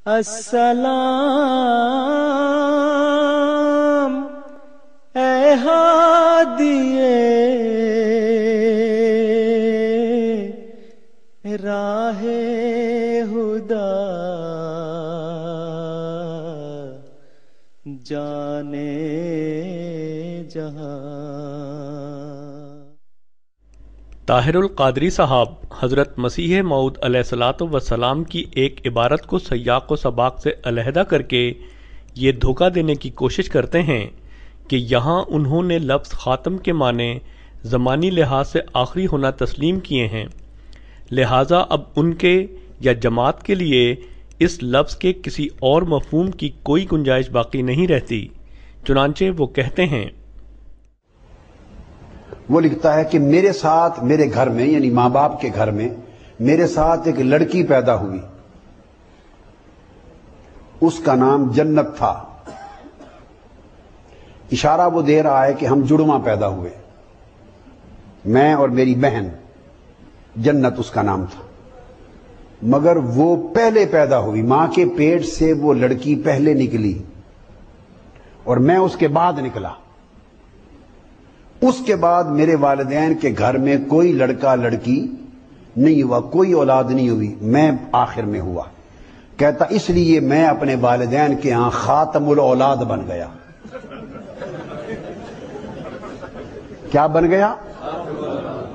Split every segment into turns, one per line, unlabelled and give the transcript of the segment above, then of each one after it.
السلام اے ہادیے راہ ہدا جانے جہاں۔
طاہر القادری صاحب حضرت مسیح موعود علیہ الصلوۃ والسلام کی ایک عبارت کو سیاق و سباق سے علیحدہ کر کے یہ دھوکہ دینے کی کوشش کرتے ہیں کہ یہاں انہوں نے لفظ خاتم کے معنی زمانی لحاظ سے آخری ہونا تسلیم کیے ہیں، لہٰذا اب ان کے یا جماعت کے لیے اس لفظ کے کسی اور مفہوم کی کوئی گنجائش باقی نہیں رہتی۔ چنانچہ وہ کہتے ہیں،
وہ لکھتا ہے کہ میرے ساتھ میرے گھر میں، یعنی ماں باپ کے گھر میں میرے ساتھ ایک لڑکی پیدا ہوئی، اس کا نام جنت تھا۔ اشارہ وہ دے رہا ہے کہ ہم جڑواں پیدا ہوئے، میں اور میری بہن، جنت اس کا نام تھا، مگر وہ پہلے پیدا ہوئی، ماں کے پیٹ سے وہ لڑکی پہلے نکلی اور میں اس کے بعد نکلا۔ اس کے بعد میرے والدین کے گھر میں کوئی لڑکا لڑکی نہیں ہوا، کوئی اولاد نہیں ہوئی، میں آخر میں ہوا۔ کہتا اس لیے میں اپنے والدین کے ہاں خاتم الاولاد بن گیا۔ کیا بن گیا؟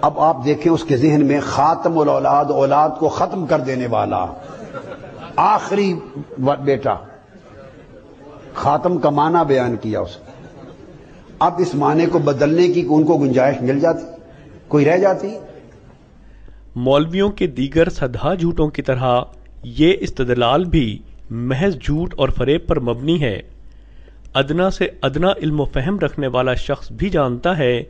اب آپ دیکھیں اس کے ذہن میں خاتم الاولاد، اولاد کو ختم کر دینے والا، آخری بیٹا، خاتم کا معنی بیان کیا اس نے۔ اب اس معنی کو بدلنے کی ان کو گنجائش مل جاتی، کوئی رہ جاتی؟
مولویوں کے دیگر سدھا جھوٹوں کی طرح یہ استدلال بھی محض جھوٹ اور فریب پر مبنی ہے۔ ادنا سے ادنا علم و فہم رکھنے والا شخص بھی جانتا ہے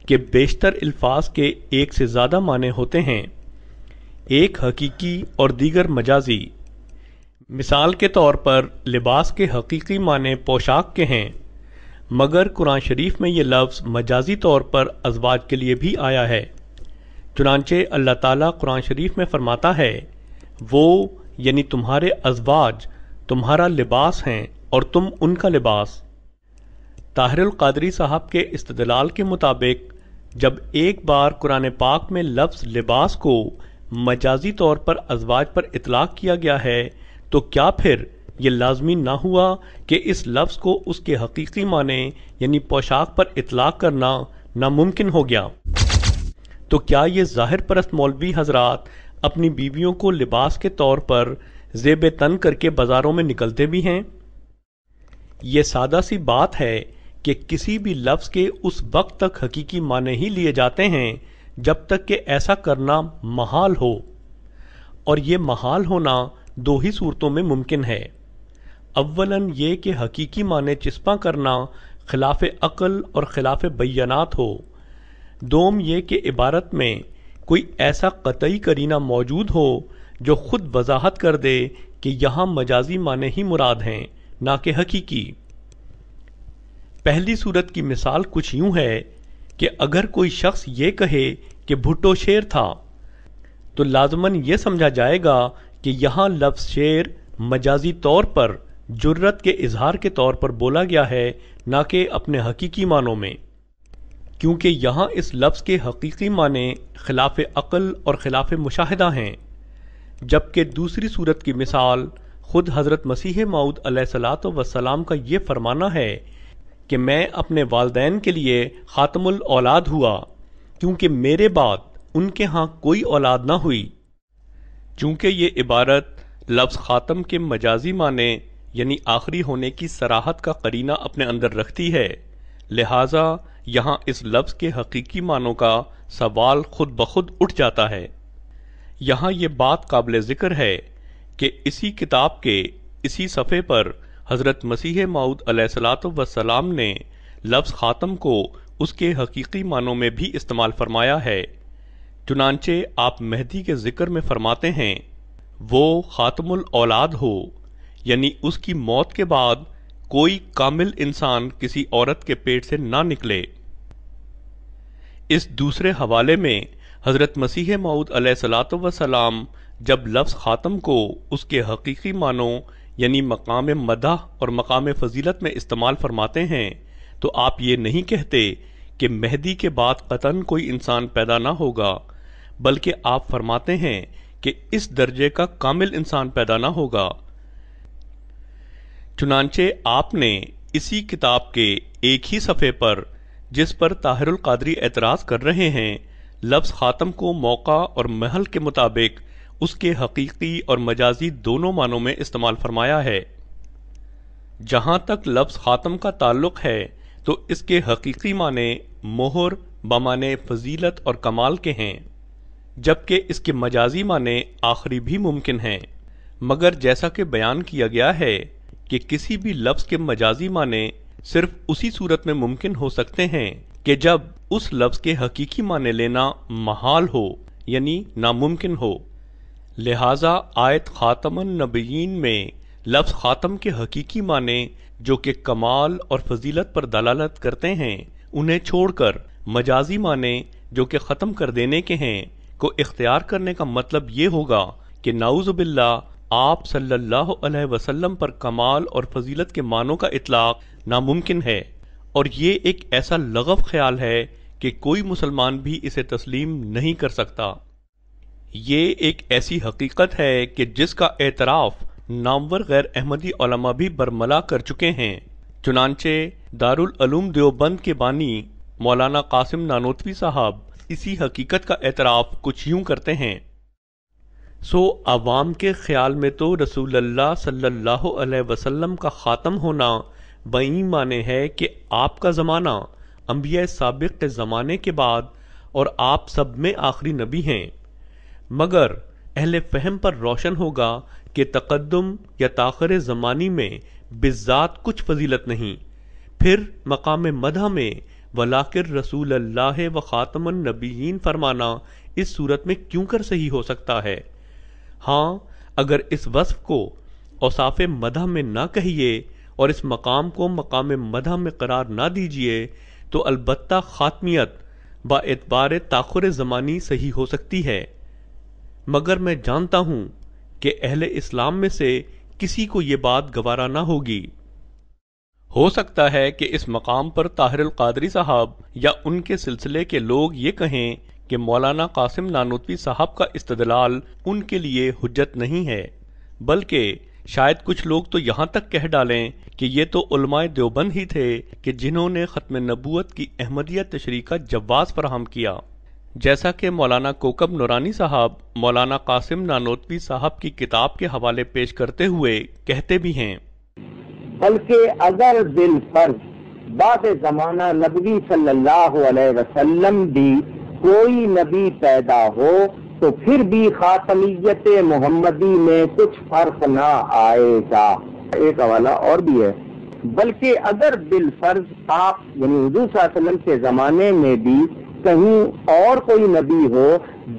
کہ بیشتر الفاظ کے ایک سے زیادہ معنی ہوتے ہیں، ایک حقیقی اور دیگر مجازی۔ مثال کے طور پر لباس کے حقیقی معنی پوشاک کے ہیں، مگر قرآن شریف میں یہ لفظ مجازی طور پر ازواج کے لیے بھی آیا ہے۔ چنانچہ اللہ تعالیٰ قرآن شریف میں فرماتا ہے، وہ یعنی تمہارے ازواج تمہارا لباس ہیں اور تم ان کا لباس۔ طاہر القادری صاحب کے استدلال کے مطابق جب ایک بار قرآن پاک میں لفظ لباس کو مجازی طور پر ازواج پر اطلاق کیا گیا ہے تو کیا پھر یہ لازمی نہ ہوا کہ اس لفظ کو اس کے حقیقی معنی یعنی پوشاک پر اطلاق کرنا ناممکن ہو گیا؟ تو کیا یہ ظاہر پرست مولوی حضرات اپنی بیویوں کو لباس کے طور پر زیب تن کر کے بازاروں میں نکلتے بھی ہیں؟ یہ سادہ سی بات ہے کہ کسی بھی لفظ کے اس وقت تک حقیقی معنی ہی لیے جاتے ہیں جب تک کہ ایسا کرنا محال ہو، اور یہ محال ہونا دو ہی صورتوں میں ممکن ہے۔ اولاً یہ کہ حقیقی معنی چسپاں کرنا خلاف عقل اور خلاف بیانات ہو، دوم یہ کہ عبارت میں کوئی ایسا قطعی قرینہ موجود ہو جو خود وضاحت کر دے کہ یہاں مجازی معنی ہی مراد ہیں نہ کہ حقیقی۔ پہلی صورت کی مثال کچھ یوں ہے کہ اگر کوئی شخص یہ کہے کہ بھٹو شیر تھا تو لازماً یہ سمجھا جائے گا کہ یہاں لفظ شیر مجازی طور پر جرت کے اظہار کے طور پر بولا گیا ہے، نہ کہ اپنے حقیقی معنوں میں، کیونکہ یہاں اس لفظ کے حقیقی معنی خلاف عقل اور خلاف مشاہدہ ہیں۔ جبکہ دوسری صورت کی مثال خود حضرت مسیح موعود علیہ الصلوۃ والسلام کا یہ فرمانا ہے کہ میں اپنے والدین کے لیے خاتم الاولاد ہوا کیونکہ میرے بعد ان کے ہاں کوئی اولاد نہ ہوئی۔ چونکہ یہ عبارت لفظ خاتم کے مجازی معنی یعنی آخری ہونے کی صراحت کا قرینہ اپنے اندر رکھتی ہے، لہٰذا یہاں اس لفظ کے حقیقی معنوں کا سوال خود بخود اٹھ جاتا ہے۔ یہاں یہ بات قابل ذکر ہے کہ اسی کتاب کے اسی صفحے پر حضرت مسیح موعود علیہ الصلوۃ والسلام نے لفظ خاتم کو اس کے حقیقی معنوں میں بھی استعمال فرمایا ہے۔ چنانچہ آپ مہدی کے ذکر میں فرماتے ہیں، وہ خاتم الاولاد ہو، یعنی اس کی موت کے بعد کوئی کامل انسان کسی عورت کے پیٹ سے نہ نکلے۔ اس دوسرے حوالے میں حضرت مسیح موعود علیہ الصلوۃ والسلام جب لفظ خاتم کو اس کے حقیقی معنوں یعنی مقام مدح اور مقام فضیلت میں استعمال فرماتے ہیں تو آپ یہ نہیں کہتے کہ مہدی کے بعد قطعاً کوئی انسان پیدا نہ ہوگا، بلکہ آپ فرماتے ہیں کہ اس درجے کا کامل انسان پیدا نہ ہوگا۔ چنانچہ آپ نے اسی کتاب کے ایک ہی صفحے پر، جس پر طاہر القادری اعتراض کر رہے ہیں، لفظ خاتم کو موقع اور محل کے مطابق اس کے حقیقی اور مجازی دونوں معنوں میں استعمال فرمایا ہے۔ جہاں تک لفظ خاتم کا تعلق ہے تو اس کے حقیقی معنی مہر بمعنی فضیلت اور کمال کے ہیں، جبکہ اس کے مجازی معنی آخری بھی ممکن ہیں، مگر جیسا کہ بیان کیا گیا ہے کہ کسی بھی لفظ کے مجازی معنی صرف اسی صورت میں ممکن ہو سکتے ہیں کہ جب اس لفظ کے حقیقی معنی لینا محال ہو، یعنی ناممکن ہو۔ لہذا آیت خاتم النبیین میں لفظ خاتم کے حقیقی معنی جو کہ کمال اور فضیلت پر دلالت کرتے ہیں انہیں چھوڑ کر مجازی معنی جو کہ ختم کر دینے کے ہیں کو اختیار کرنے کا مطلب یہ ہوگا کہ نعوذ باللہ آپ صلی اللہ علیہ وسلم پر کمال اور فضیلت کے معنوں کا اطلاق ناممکن ہے، اور یہ ایک ایسا لغو خیال ہے کہ کوئی مسلمان بھی اسے تسلیم نہیں کر سکتا۔ یہ ایک ایسی حقیقت ہے کہ جس کا اعتراف نامور غیر احمدی علماء بھی برملا کر چکے ہیں۔ چنانچہ دارالعلوم دیوبند کے بانی مولانا قاسم نانوتوی صاحب اسی حقیقت کا اعتراف کچھ یوں کرتے ہیں: عوام کے خیال میں تو رسول اللہ صلی اللہ علیہ وسلم کا خاتم ہونا بئی معنی ہے کہ آپ کا زمانہ انبیاء سابق کے زمانے کے بعد اور آپ سب میں آخری نبی ہیں، مگر اہل فہم پر روشن ہوگا کہ تقدم یا تاخر زمانی میں بالذات کچھ فضیلت نہیں۔ پھر مقام مدح میں ولاکر رسول اللہ و خاتم النبیین فرمانا اس صورت میں کیوں کر صحیح ہو سکتا ہے؟ ہاں، اگر اس وصف کو اوصاف مدح میں نہ کہیے اور اس مقام کو مقام مدح میں قرار نہ دیجیے تو البتہ خاتمیت با اعتبار تاخر زمانی صحیح ہو سکتی ہے، مگر میں جانتا ہوں کہ اہل اسلام میں سے کسی کو یہ بات گوارا نہ ہوگی۔ ہو سکتا ہے کہ اس مقام پر طاہر القادری صاحب یا ان کے سلسلے کے لوگ یہ کہیں کہ مولانا قاسم نانوتوی صاحب کا استدلال ان کے لیے حجت نہیں ہے، بلکہ شاید کچھ لوگ تو یہاں تک کہہ ڈالیں کہ یہ تو علماء دیوبند ہی تھے کہ جنہوں نے ختم نبوت کی احمدیہ تشریح کا جواز فراہم کیا، جیسا کہ مولانا کوکب نورانی صاحب مولانا قاسم نانوتوی صاحب کی کتاب کے حوالے پیش کرتے ہوئے کہتے بھی ہیں:
بلکہ اگر بالفرض بعد زمانہ نبی صلی اللہ علیہ وسلم بھی کوئی نبی پیدا ہو تو پھر بھی خاتمیت محمدی میں کچھ فرق نہ آئے گا۔ ایک حوالہ اور بھی ہے، بلکہ اگر بالفرض آپ یعنی حضور صلی اللہ علیہ وسلم کے زمانے میں بھی کہیں اور کوئی نبی ہو،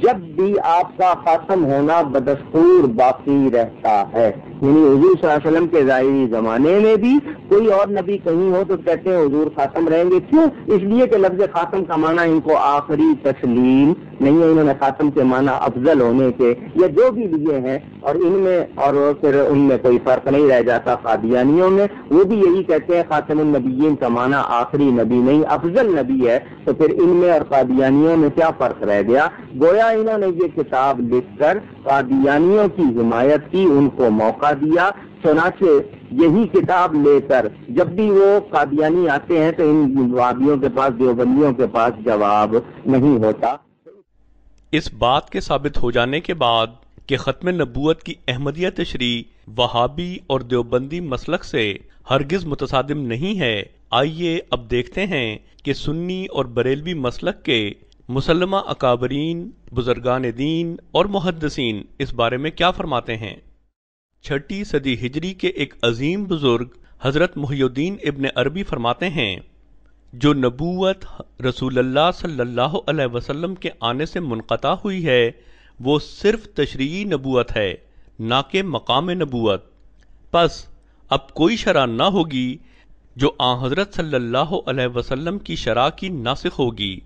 جب بھی آپ کا خاتم ہونا بدستور باقی رہتا ہے، یعنی حضور صلی اللہ علیہ وسلم کے ظاہری زمانے میں بھی کوئی اور نبی کہیں ہو تو کہتے ہیں حضور خاتم رہیں گے۔ کیوں؟ اس لیے کہ لفظ خاتم کا معنی ان کو آخری تسلیم نہیں ہے، انہوں نے خاتم کے معنی افضل ہونے کے یا جو بھی لیے ہیں، اور ان میں اور پھر ان میں کوئی فرق نہیں رہ جاتا۔ قادیانیوں میں وہ بھی یہی کہتے ہیں خاتم النبیین کا معنی آخری نبی نہیں افضل نبی ہے، تو پھر ان میں اور قادیانیوں میں کیا فرق رہ گیا؟ گویا انہوں نے یہ کتاب لکھ کر قادیانیوں کی حمایت کی، ان کو موقع دیا، چنانچہ یہی کتاب لے کر جب بھی وہ قادیانی آتے ہیں تو ان وہابیوں کے پاس دیوبندیوں کے پاس جواب نہیں ہوتا۔
اس بات کے ثابت ہو جانے کے بعد کہ ختم نبوت کی احمدیہ تشریح وہابی اور دیوبندی مسلک سے ہرگز متصادم نہیں ہے، آئیے اب دیکھتے ہیں کہ سنی اور بریلوی مسلک کے مسلمہ اکابرین، بزرگان دین اور محدثین اس بارے میں کیا فرماتے ہیں۔ 6 صدی ہجری کے ایک عظیم بزرگ حضرت محی الدین ابن عربی فرماتے ہیں: جو نبوت رسول اللہ صلی اللہ علیہ وسلم کے آنے سے منقطع ہوئی ہے وہ صرف تشریعی نبوت ہے، نہ کہ مقام نبوت۔ پس اب کوئی شرع نہ ہوگی جو آن حضرت صلی اللہ علیہ وسلم کی شرع کی ناسخ ہوگی،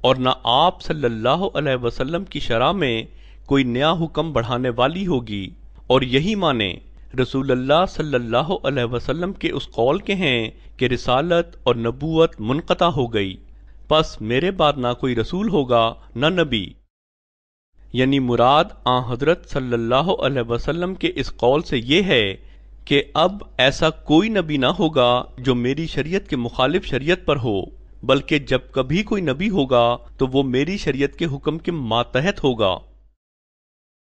اور نہ آپ صلی اللہ علیہ وسلم کی شرع میں کوئی نیا حکم بڑھانے والی ہوگی، اور یہی معنی رسول اللہ صلی اللہ علیہ وسلم کے اس قول کے ہیں کہ رسالت اور نبوت منقطع ہو گئی، پس میرے بعد نہ کوئی رسول ہوگا نہ نبی۔ یعنی مراد آن حضرت صلی اللہ علیہ وسلم کے اس قول سے یہ ہے کہ اب ایسا کوئی نبی نہ ہوگا جو میری شریعت کے مخالف شریعت پر ہو، بلکہ جب کبھی کوئی نبی ہوگا تو وہ میری شریعت کے حکم کے ماتحت ہوگا۔